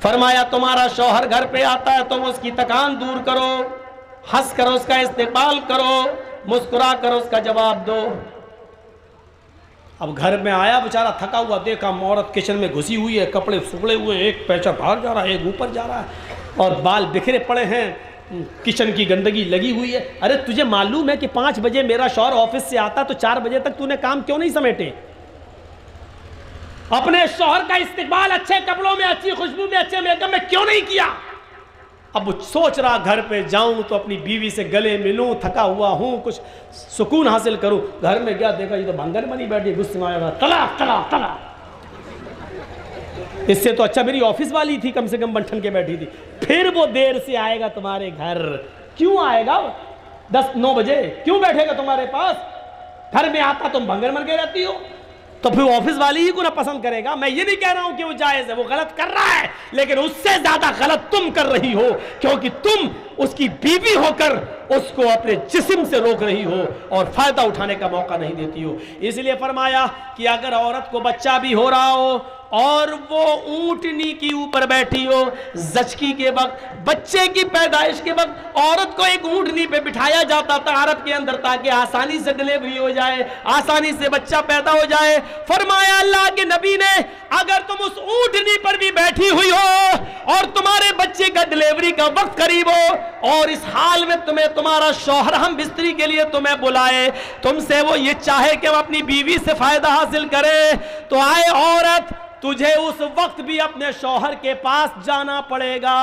فرمایا تمہارا شوہر گھر پہ آتا ہے تم اس کی تکان دور کرو، ہنس کر اس کا استقبال کرو، مسکرا کر اس کا جواب دو۔ اب گھر میں آیا بیچارہ تھکا ہوا، دیکھا عورت کچن میں گھسی ہوئی ہے، کپڑے سکڑے ہوئے، ایک پیچھا باہر جا رہا ہے، ایک اوپر جا رہا ہے، اور بال بکھرے پڑے ہیں، کچن کی گندگی لگی ہوئی ہے۔ ارے تجھے معلوم ہے کہ 5 بجے میرا شوہر آفس سے آتا تو 4 بجے تک تو نے کام کیوں نہیں سمیٹے؟ اپنے شوہر کا استقبال اچھے کپڑوں میں، اچھی خوشبو میں، اچھے میک اپ میں کیوں نہیں کیا؟ اب وہ سوچ رہا گھر پہ جاؤں تو اپنی بیوی سے گلے ملوں، تھکا ہوا ہوں، کچھ سکون حاصل کروں۔ گھر میں گیا دیکھا یہ تو بھنگن بنی بیٹھی، غصے میں آیا، طلاق طلاق طلاق۔ اس سے تو اچھا میری آفس والی تھی، کم سے کم بنٹھن کے بیٹھی تھی۔ پھر وہ دیر سے آئے گا تمہارے گھر، کیوں آئے گا؟ 10-9 بجے کیوں بیٹھے گا تمہارے پاس؟ گھر میں آتا تم بھنگن بن کے رہتی ہو، تو پھر آفس والی ہی کو نہ پسند کرے گا۔ میں یہ نہیں کہہ رہا ہوں کہ وہ جائز ہے، وہ غلط کر رہا ہے، لیکن اس سے زیادہ غلط تم کر رہی ہو، کیونکہ تم اس کی بیوی ہو کر اس کو اپنے جسم سے روک رہی ہو اور فائدہ اٹھانے کا موقع نہیں دیتی ہو۔ اس لیے فرمایا کہ اگر عورت کو بچہ بھی ہو رہا ہو اور وہ اونٹنی کی اوپر بیٹھی ہو، زچگی کے وقت، بچے کی پیدائش کے وقت عورت کو ایک اونٹنی پہ بٹھایا جاتا تھا عرب کے اندر تاکہ آسانی سے ڈلیوری ہو جائے، آسانی سے بچہ پیدا ہو جائے۔ فرمایا اللہ کے نبی نے اگر تم اس اونٹنی پر بھی بیٹھی ہوئی ہو اور تمہارے بچے کا ڈلیوری کا وقت قریب ہو اور اس حال میں تمہیں تمہارا شوہر ہم بستری کے لیے تمہیں بلائے، تم سے وہ یہ چاہے کہ وہ اپنی بیوی سے فائدہ حاصل کرے، تو آئے عورت تجھے اس وقت بھی اپنے شوہر کے پاس جانا پڑے گا،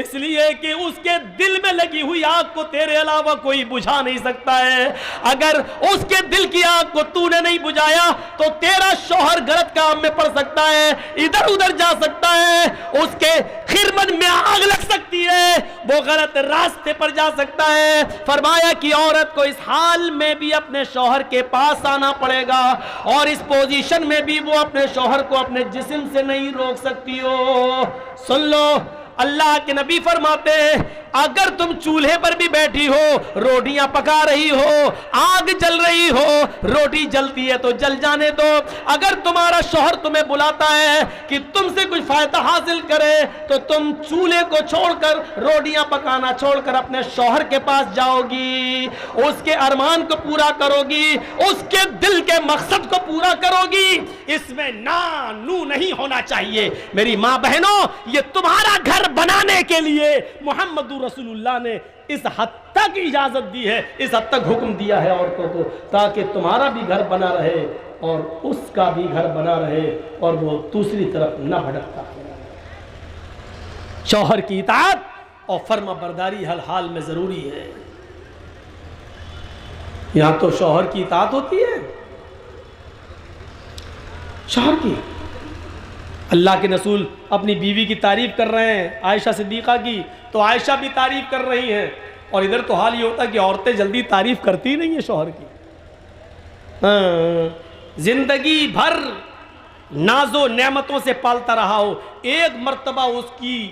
اس لیے کہ اس کے دل میں لگی ہوئی آگ کو تیرے علاوہ کوئی بجھا نہیں سکتا ہے۔ اگر اس کے دل کی آگ کو تو نے نہیں بجھایا تو تیرا شوہر غلط کام میں پڑ سکتا ہے، ادھر ادھر جا سکتا ہے، اس کے خرمن میں آگ لگ سکتی ہے، وہ غلط راستے پر جا سکتا ہے۔ فرمایا کہ عورت کو اس حال میں بھی اپنے شوہر کے پاس آنا پڑے گا اور اس پوزیشن میں بھی وہ اپنے شوہر کو اپنے جسم سے نہیں روک سکتی ہو۔ سن لو، اللہ کے نبی فرماتے ہیں اگر تم چولہے پر بھی بیٹھی ہو، روٹیاں پکا رہی ہو، آگ جل رہی ہو، روٹی جلتی ہے تو جل جانے دو۔ اگر تمہارا شوہر تمہیں بلاتا ہے کہ تم سے کچھ فائدہ حاصل کرے تو تم چولہے کو چھوڑ کر، روٹیاں پکانا چھوڑ کر اپنے شوہر کے پاس جاؤ گی، اس کے ارمان کو پورا کرو گی، اس کے دل کے مقصد کو پورا کرو گی۔ اس میں نو نہیں ہونا چاہیے۔ میری ماں بہنوں، یہ تمہارا گھر بنانے کے لیے محمد رسول اللہ نے اس حد تک اجازت دی ہے، اس حد تک حکم دیا ہے عورتوں کو، تاکہ تمہارا بھی گھر بنا رہے اور اس کا بھی گھر بنا رہے اور وہ دوسری طرف نہ بھٹکتا۔ شوہر کی اطاعت اور فرما برداری ہر حال میں ضروری ہے۔ یہاں تو شوہر کی اطاعت ہوتی ہے، شوہر کی۔ اللہ کے رسول اپنی بیوی کی تعریف کر رہے ہیں، عائشہ صدیقہ کی، تو عائشہ بھی تعریف کر رہی ہیں، اور ادھر تو حال یہ ہوتا ہے کہ عورتیں جلدی تعریف کرتی نہیں ہیں شوہر کی۔ زندگی بھر ناز و نعمتوں سے پالتا رہا ہو، ایک مرتبہ اس کی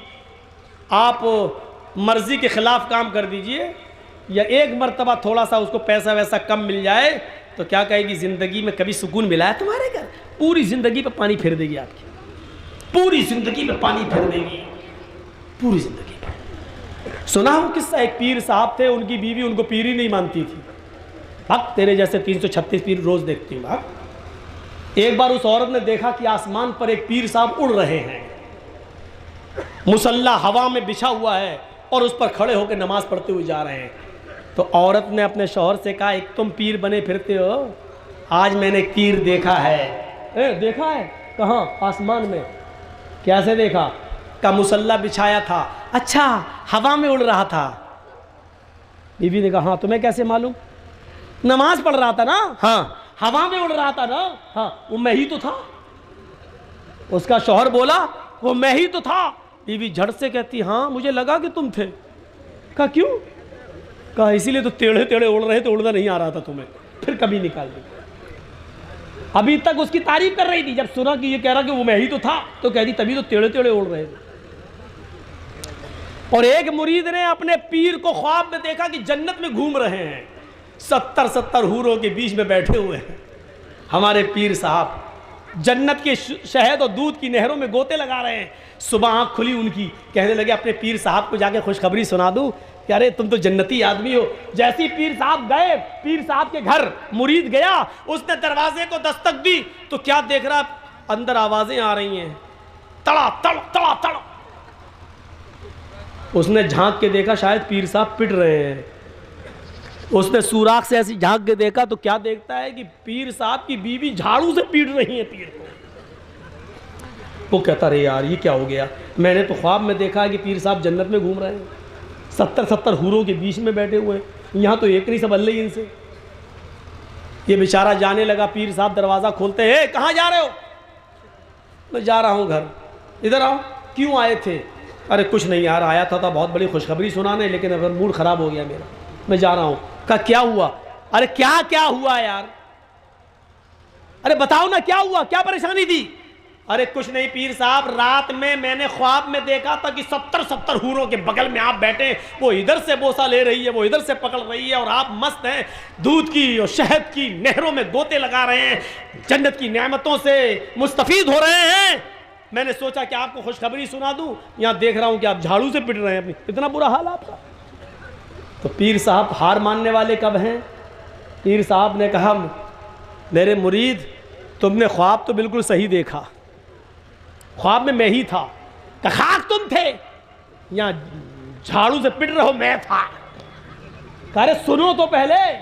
آپ مرضی کے خلاف کام کر دیجئے، یا ایک مرتبہ تھوڑا سا اس کو پیسہ ویسا کم مل جائے تو کیا کہے گی زندگی میں کبھی سکون ملا ہے تمہارے گھر؟ پوری زندگی پہ پانی پھیر دے گی، آپ کی پوری زندگی پہ پانی پھیر دے گی، پوری زندگی پہ۔ سنا ہو قصہ، ایک پیر صاحب تھے، ان کی بیوی ان کو پیر ہی نہیں مانتی تھی۔ بھگ تیرے جیسے 336 پیر روز دیکھتی ہوں بھگ۔ ایک بار اس عورت نے دیکھا کہ آسمان پر ایک پیر صاحب اڑ رہے ہیں، مصلی ہوا میں بچھا ہوا ہے اور اس پر کھڑے ہو کے نماز پڑھتے ہوئے جا رہے ہیں۔ تو عورت نے اپنے شوہر سے کہا ایک تم پیر بنے پھرتے ہو، آج میں نے ایک پیر دیکھا ہے۔ دیکھا ہے کہاں؟ آسمان میں۔ کیسے دیکھا؟ کا مصلی بچھایا تھا۔ اچھا، ہوا میں اڑ رہا تھا۔ بیوی نے کہا ہاں تمہیں کیسے معلوم؟ نماز پڑھ رہا تھا نا؟ ہاں۔ ہوا میں اڑ رہا تھا نا؟ ہاں۔ وہ میں ہی تو تھا۔ اس کا شوہر بولا وہ میں ہی تو تھا۔ بیوی جھڑ سے کہتی ہاں مجھے لگا کہ تم تھے۔ کہا کیوں؟ کہا اسی لیے تو ٹیڑھے ٹیڑھے اڑ رہے تھے، اڑنا نہیں آ رہا تھا تمہیں، پھر کبھی نکال دی۔ ابھی تک اس کی تعریف کر رہی تھی، جب سنا کہ یہ کہہ رہا کہ وہ میں ہی تو تھا تو کہہ دی تبھی تو ٹیڑھے ٹیڑھے اڑ رہے تھے۔ اور ایک مرید نے اپنے پیر کو خواب میں دیکھا کہ جنت میں گھوم رہے ہیں، 70 حوروں کے بیچ میں بیٹھے ہوئے ہیں۔ ہمارے پیر صاحب جنت کے شہد اور دودھ کی نہروں میں گوتے لگا رہے ہیں، صبح آنکھ کھلی ان کی, کہنے لگے اپنے پیر صاحب کو جا کے خوشخبری سنا دوں کہ ارے تم تو جنتی آدمی ہو. جیسی پیر صاحب گئے, پیر صاحب کے گھر مرید گیا, اس نے دروازے کو دستک دی تو کیا دیکھ رہا, اندر آوازیں آ رہی ہیں, تڑا تڑ تڑا تڑ. اس نے جھانک کے دیکھا شاید پیر صاحب پٹ رہے ہیں. اس نے سوراخ سے ایسی جھانک کے دیکھا تو کیا دیکھتا ہے کہ پیر صاحب کی بیوی جھاڑو سے پیٹ رہی ہیں پیر کو. وہ کہتا رہے یار یہ کیا ہو گیا, میں نے تو خواب میں دیکھا کہ پیر صاحب جنت میں گھوم رہے ہیں, 70 حوروں کے بیچ میں بیٹھے ہوئے ہیں, یہاں تو ایک نہیں سب اللہ ہی ان سے. یہ بیچارہ جانے لگا, پیر صاحب دروازہ کھولتے, اے کہاں جا رہے ہو؟ میں جا رہا ہوں گھر. ادھر آؤ. کیوں آئے تھے؟ ارے کچھ نہیں یار, آیا تھا بہت بڑی خوشخبری سنانے, لیکن اگر موڈ خراب ہو گیا میرا, میں جا رہا ہوں. کہا کیا ہوا؟ ارے کیا ہوا یار, ارے بتاؤ نا کیا ہوا, کیا پریشانی تھی؟ ارے کچھ نہیں پیر صاحب, رات میں نے خواب میں دیکھا تھا کہ 70 حوروں کے بغل میں آپ بیٹھے, وہ ادھر سے بوسہ لے رہی ہے, وہ ادھر سے پکڑ رہی ہے, اور آپ مست ہیں, دودھ کی اور شہد کی نہروں میں گوتے لگا رہے ہیں, جنت کی نعمتوں سے مستفید ہو رہے ہیں. میں نے سوچا کہ آپ کو خوشخبری سنا دوں, یہاں دیکھ رہا ہوں کہ آپ جھاڑو سے پٹ رہے ہیں اپنی, اتنا برا حال آپ کا. تو پیر صاحب ہار ماننے والے کب ہیں؟ پیر صاحب نے کہا میرے مرید تم نے خواب تو بالکل صحیح دیکھا, خواب میں ہی تھا. کہ خاک تم تھے, یہاں جھاڑو سے پٹ رہو میں تھا. ارے سنو تو پہلے,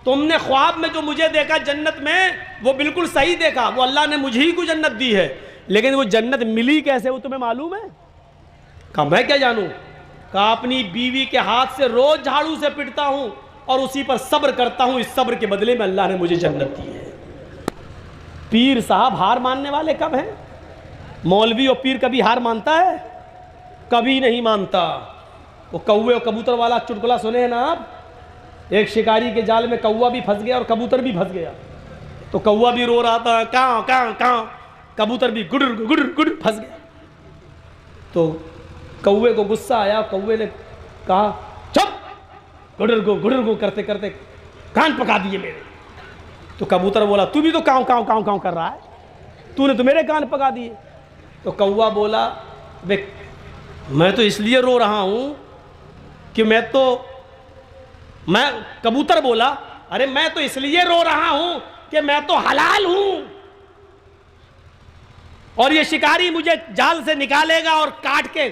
تم نے خواب میں جو مجھے دیکھا جنت میں وہ بالکل صحیح دیکھا, وہ اللہ نے مجھے ہی کو جنت دی ہے, لیکن وہ جنت ملی کیسے وہ تمہیں معلوم ہے؟ کہا میں کیا جانوں. کہا اپنی بیوی کے ہاتھ سے روز جھاڑو سے پٹتا ہوں اور اسی پر صبر کرتا ہوں, اس صبر کے بدلے میں اللہ نے مجھے جنت دی ہے. پیر صاحب ہار ماننے والے کب ہیں؟ مولوی اور پیر کبھی ہار مانتا ہے؟ کبھی نہیں مانتا. وہ کوے اور کبوتر والا چٹکلا سنے ہیں نا آپ؟ ایک شکاری کے جال میں کوا بھی پھنس گیا اور کبوتر بھی پھنس گیا. تو کوا بھی رو رہا تھا کاؤں کاؤں کاؤں, کبوتر بھی گڈر گڈر گڈر پھنس گیا. تو کوے کو غصہ آیا, کوے نے کہا چپ, گڈر گو کرتے کرتے کان پکا دیے میرے. تو کبوتر بولا تو بھی تو کاؤں کاؤں کاؤں کاؤں کر رہا ہے, تو نے تو میرے کان پکا دیے. تو کوا بولا میں تو اس لیے رو رہا ہوں کہ کبوتر بولا ارے میں تو اس لیے رو رہا ہوں کہ میں تو حلال ہوں, اور یہ شکاری مجھے جال سے نکالے گا اور کاٹ کے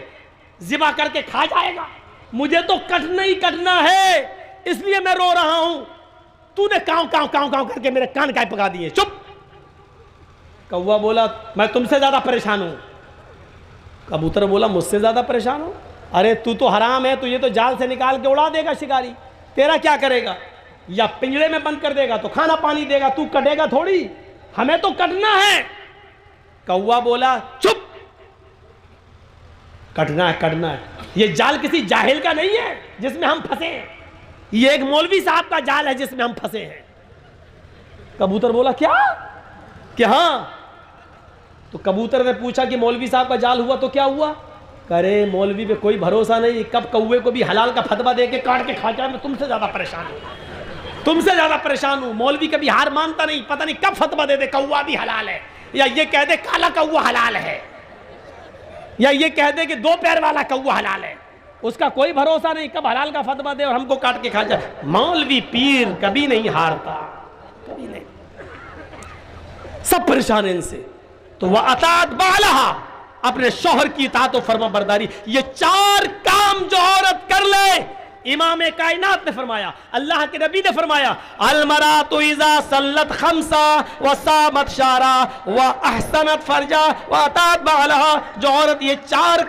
ذبح کر کے کھا جائے گا, مجھے تو کٹنا ہی کٹنا ہے, اس لیے میں رو رہا ہوں. تو نے کاؤں کاؤں کاؤں کاؤں کر کے میرے کان کائے پکا دیے. چپ. کوا بولا میں تم سے زیادہ پریشان ہوں. کبوتر بولا مجھ سے زیادہ پریشان ہوں؟ ارے تو حرام ہے, تو یہ تو جال سے نکال کے اڑا دے گا شکاری, تیرا کیا کرے گا؟ یا پنجرے میں بند کر دے گا تو کھانا پانی دے گا, تو کٹے گا تھوڑی, ہمیں تو کٹنا ہے. کوا بولا چپ, کٹنا ہے. یہ جال کسی جاہل کا نہیں ہے جس میں ہم پھنسے ہیں, یہ ایک مولوی صاحب کا جال ہے جس میں ہم پھنسے ہیں. کبوتر بولا کیا کہ ہاں. تو کبوتر نے پوچھا کہ مولوی صاحب کا جال ہوا تو کیا ہوا؟ کرے مولوی پہ کوئی بھروسہ نہیں, کب کوے کو بھی حلال کا فتویٰ دے کے کاٹ کے کھا جائے. میں تم سے زیادہ پریشان ہوں, مولوی کبھی ہار مانتا نہیں, پتہ نہیں کب فتویٰ دے دے کوا بھی حلال ہے, یا یہ کہہ دے کالا کوا حلال ہے, یا یہ کہہ دے کہ 2 پیر والا کوا حلال ہے. اس کا کوئی بھروسہ نہیں, کب حلال کا فتویٰ دے اور ہم کو کاٹ کے کھا جائے. مولوی پیر کبھی نہیں ہارتا, کبھی نہیں, سب پریشان ہیں ان سے. تو وَأَطَاعَتْ بَعْلَهَا, اپنے شوہر کی اطاعت و فرما برداری. یہ 4 کام جو عورت کر لے, امام کائنات نے فرمایا, اللہ کے نبی نے فرمایا, الْمَرْأَةُ إِذَا صَلَّتْ خَمْسًا وَصَامَتْ شَهْرًا وَأَحْسَنَتْ فَرْجَهَا وَأَطَاعَتْ بَعْلَهَا, جو عورت یہ 4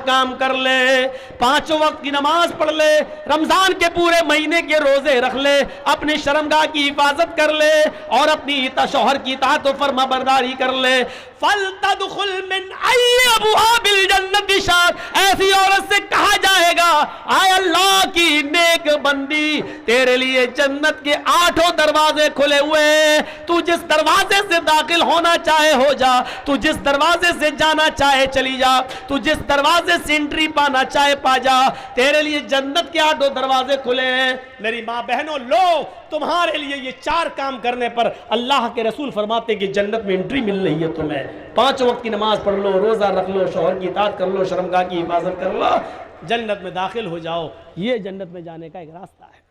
کام کر لے, 5 وقت کی نماز پڑھ لے, رمضان کے پورے مہینے کے روزے رکھ لے, اپنی شرمگاہ کی حفاظت کر لے, اور اپنی شوہر کی اطاعت و فرما برداری کر لے, فَلْتَدْخُلْ مِنْ أَيِّ أَبْوَابِ الْجَنَّةِ شَاءَتْ, ایسی عورت سے کہا جائے گا آئے اللہ کی نیک بندی, تیرے لیے جنت کے 8 دروازے کھلے ہوئے, تو جس دروازے سے داخل ہونا چاہے ہو جا, تو جس دروازے سے جانا چاہے چلی جا, تو جس دروازے سے انٹری پانا چاہے پا جا، تیرے لیے جنت کے 8 دروازے کھلے ہیں۔ میری ماں بہنوں لو، تمہارے لیے یہ 4 کام کرنے پر اللہ کے رسول فرماتے ہیں کہ جنت میں انٹری مل رہی ہے تمہیں۔ 5 وقت کی نماز پڑھ لو، روزہ رکھ لو، شوہر کی اطاعت کر لو، شرمگاہ کی حفاظت کر لو، جنت میں داخل ہو جاؤ۔ یہ جنت میں جانے کا ایک راستہ ہے۔